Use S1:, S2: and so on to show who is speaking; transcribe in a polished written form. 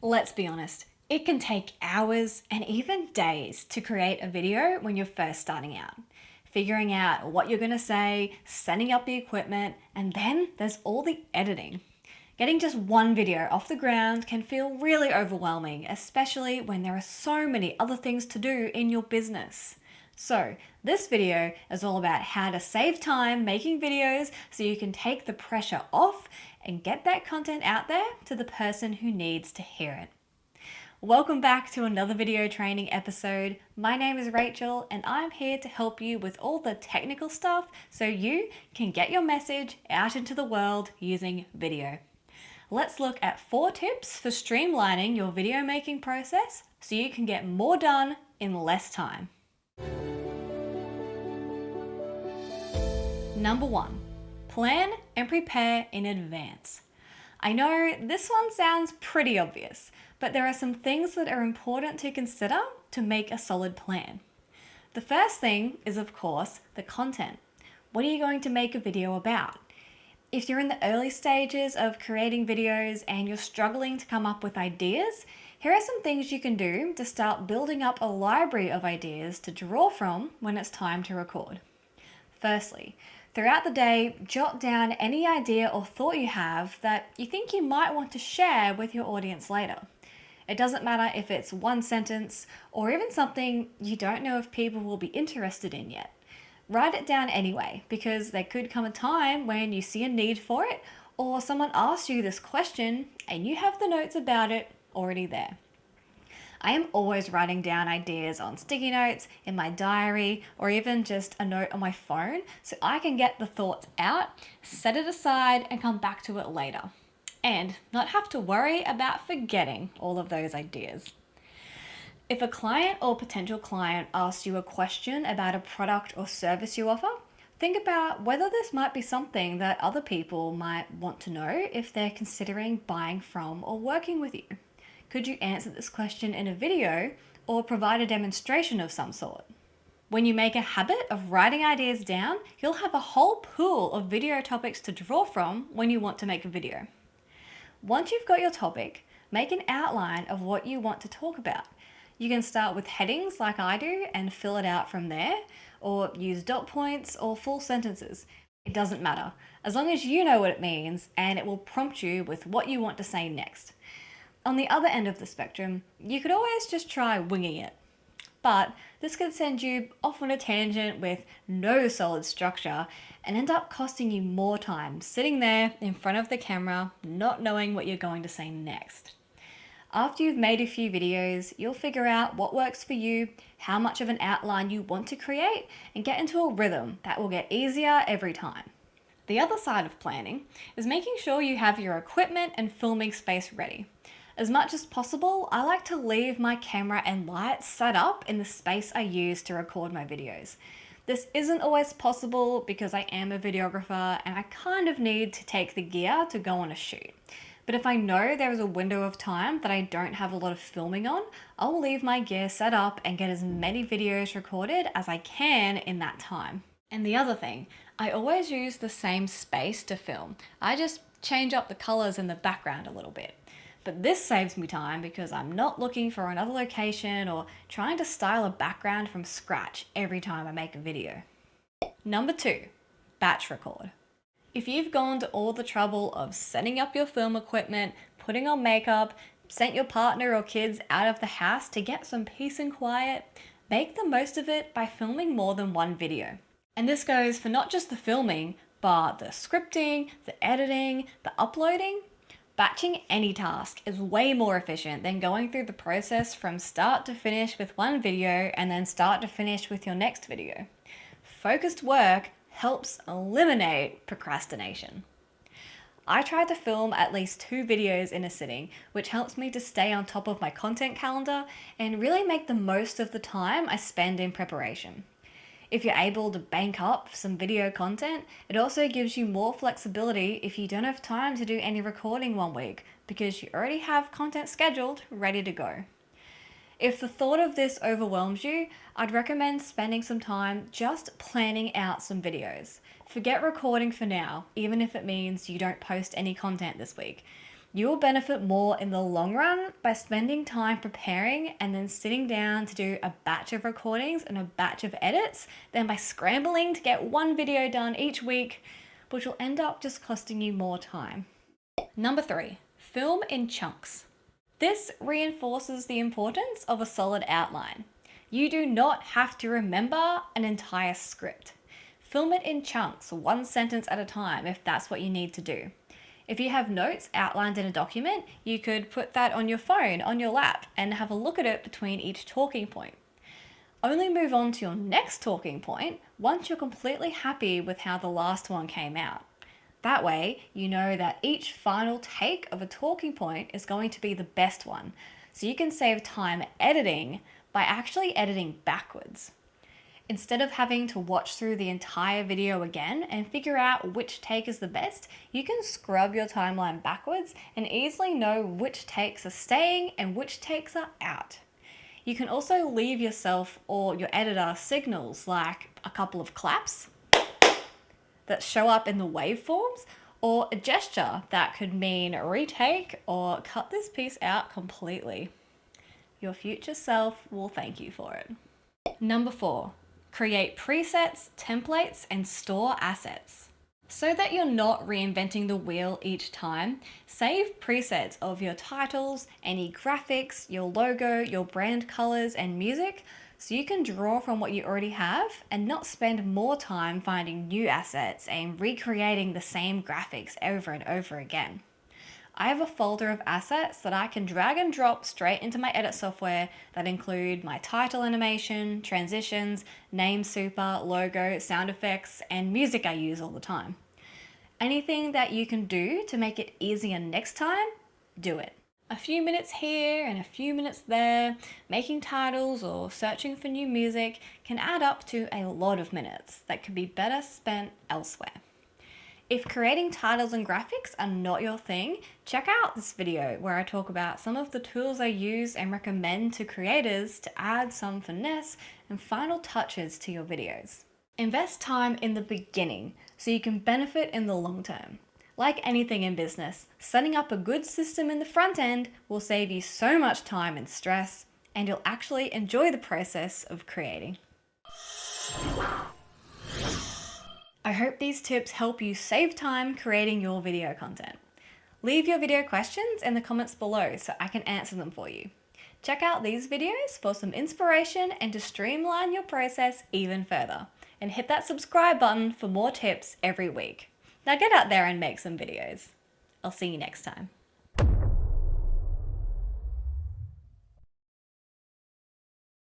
S1: Let's be honest, it can take hours and even days to create a video when you're first starting out. Figuring out what you're going to say, setting up the equipment, and then there's all the editing. Getting just one video off the ground can feel really overwhelming, especially when there are so many other things to do in your business. So, this video is all about how to save time making videos so you can take the pressure off and get that content out there to the person who needs to hear it. Welcome back to another video training episode. My name is Rachel and I'm here to help you with all the technical stuff so you can get your message out into the world using video. Let's look at 4 tips for streamlining your video making process so you can get more done in less time. Number 1, plan and prepare in advance. I know this one sounds pretty obvious, but there are some things that are important to consider to make a solid plan. The first thing is, of course, the content. What are you going to make a video about? If you're in the early stages of creating videos and you're struggling to come up with ideas, here are some things you can do to start building up a library of ideas to draw from when it's time to record. Firstly, throughout the day, jot down any idea or thought you have that you think you might want to share with your audience later. It doesn't matter if it's one sentence or even something you don't know if people will be interested in yet. Write it down anyway, because there could come a time when you see a need for it or someone asks you this question and you have the notes about it already there. I am always writing down ideas on sticky notes, in my diary, or even just a note on my phone so I can get the thoughts out, set it aside, and come back to it later. And not have to worry about forgetting all of those ideas. If a client or potential client asks you a question about a product or service you offer, think about whether this might be something that other people might want to know if they're considering buying from or working with you. Could you answer this question in a video or provide a demonstration of some sort? When you make a habit of writing ideas down, you'll have a whole pool of video topics to draw from when you want to make a video. Once you've got your topic, make an outline of what you want to talk about. You can start with headings like I do and fill it out from there, or use dot points or full sentences. It doesn't matter, as long as you know what it means and it will prompt you with what you want to say next. On the other end of the spectrum, you could always just try winging it. But this could send you off on a tangent with no solid structure and end up costing you more time sitting there in front of the camera, not knowing what you're going to say next. After you've made a few videos, you'll figure out what works for you, how much of an outline you want to create, and get into a rhythm that will get easier every time. The other side of planning is making sure you have your equipment and filming space ready. As much as possible, I like to leave my camera and lights set up in the space I use to record my videos. This isn't always possible because I am a videographer and I kind of need to take the gear to go on a shoot. But if I know there is a window of time that I don't have a lot of filming on, I'll leave my gear set up and get as many videos recorded as I can in that time. And the other thing, I always use the same space to film. I just change up the colors in the background a little bit. But this saves me time because I'm not looking for another location or trying to style a background from scratch every time I make a video. Number 2, batch record. If you've gone to all the trouble of setting up your film equipment, putting on makeup, sent your partner or kids out of the house to get some peace and quiet, make the most of it by filming more than one video. And this goes for not just the filming, but the scripting, the editing, the uploading. Batching any task is way more efficient than going through the process from start to finish with one video and then start to finish with your next video. Focused work helps eliminate procrastination. I try to film at least 2 videos in a sitting, which helps me to stay on top of my content calendar and really make the most of the time I spend in preparation. If you're able to bank up some video content, it also gives you more flexibility if you don't have time to do any recording one week because you already have content scheduled ready to go. If the thought of this overwhelms you, I'd recommend spending some time just planning out some videos. Forget recording for now, even if it means you don't post any content this week. You will benefit more in the long run by spending time preparing and then sitting down to do a batch of recordings and a batch of edits than by scrambling to get one video done each week, which will end up just costing you more time. Number 3, film in chunks. This reinforces the importance of a solid outline. You do not have to remember an entire script. Film it in chunks, one sentence at a time, if that's what you need to do. If you have notes outlined in a document, you could put that on your phone, on your lap, and have a look at it between each talking point. Only move on to your next talking point once you're completely happy with how the last one came out. That way, you know that each final take of a talking point is going to be the best one, so you can save time editing by actually editing backwards. Instead of having to watch through the entire video again and figure out which take is the best, you can scrub your timeline backwards and easily know which takes are staying and which takes are out. You can also leave yourself or your editor signals like a couple of claps that show up in the waveforms, or a gesture that could mean retake or cut this piece out completely. Your future self will thank you for it. Number 4. Create presets, templates, and store assets. So that you're not reinventing the wheel each time, save presets of your titles, any graphics, your logo, your brand colors, and music, so you can draw from what you already have and not spend more time finding new assets and recreating the same graphics over and over again. I have a folder of assets that I can drag and drop straight into my edit software that include my title animation, transitions, name super, logo, sound effects, and music I use all the time. Anything that you can do to make it easier next time, do it. A few minutes here and a few minutes there, making titles or searching for new music can add up to a lot of minutes that could be better spent elsewhere. If creating titles and graphics are not your thing, check out this video where I talk about some of the tools I use and recommend to creators to add some finesse and final touches to your videos. Invest time in the beginning so you can benefit in the long term. Like anything in business, setting up a good system in the front end will save you so much time and stress, and you'll actually enjoy the process of creating. I hope these tips help you save time creating your video content. Leave your video questions in the comments below so I can answer them for you. Check out these videos for some inspiration and to streamline your process even further. And hit that subscribe button for more tips every week. Now get out there and make some videos. I'll see you next time.